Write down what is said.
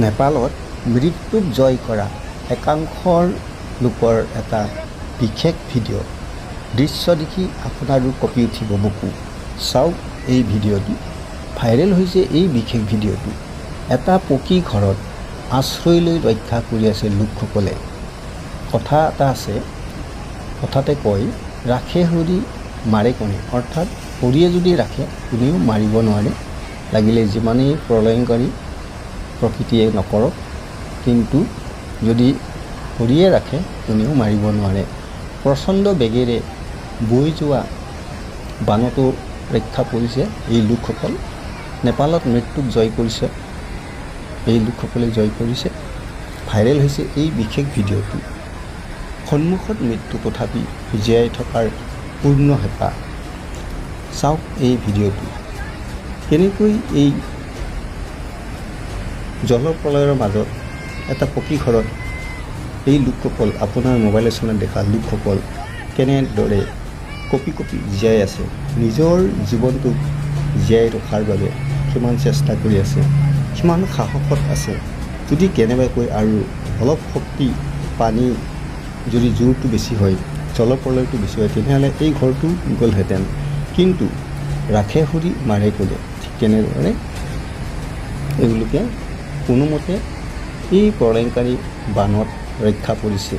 নেপালত মৃত্যুক জয় কৰা একাংশৰ লোকৰ এটা বিশেষ ভিডিঅ' দৃশ্য দেখি আপোনাৰো কঁপি উঠিব বুকু। চাওক এই ভিডিঅ'টো। ভাইৰেল হৈছে এই বিশেষ ভিডিঅ'টো। এটা পকী ঘৰত আশ্ৰয় লৈ ৰক্ষা কৰি আছে লোকসকলে। কথা এটা আছে, কথাতে কয় ৰাখে হৰি মাৰে কোনে, অৰ্থাৎ হৰিয়ে যদি ৰাখে কোনেও মাৰিব নোৱাৰে, লাগিলে যিমানেই প্ৰলয়ংকাৰী প্ৰকৃতিয়ে নকৰক, কিন্তু যদি হৰিয়ে ৰাখে কোনেও মাৰিব নোৱাৰে। প্ৰচণ্ড বেগেৰে বৈ যোৱা বানতো ৰক্ষা পৰিছে এই লোকসকল। নেপালত মৃত্যুক জয় কৰিছে এই লোকসকলে, জয় কৰিছে। ভাইৰেল হৈছে এই বিশেষ ভিডিঅ'টো। সন্মুখত মৃত্যু, তথাপি জীয়াই থকাৰ পূৰ্ণ হেঁপাহ। চাওক এই ভিডিঅ'টো। কেনেকৈ এই জলপ্ৰলয়ৰ মাজত এটা পকী ঘৰত এই লোকসকল, আপোনাৰ মোবাইল চেনেলত দেখা লোকসকল কেনেদৰে কঁপি কঁপি জীয়াই আছে, নিজৰ জীৱনটোক জীয়াই ৰখাৰ বাবে কিমান চেষ্টা কৰি আছে, কিমান সাহসত আছে। যদি কেনেবাকৈ আৰু অলপ শক্তি, পানী যদি জোৰটো বেছি হয়, জলপ্ৰলয়টো বেছি হয়, তেনেহ'লে এই ঘৰটো গ'লহেঁতেন। কিন্তু ৰাখে হৰি মাৰে কোনে, ঠিক তেনেদৰে এওঁলোকে কোনোমতে এই প্ৰলয়ংকাৰী বানত ৰক্ষা পৰিছে।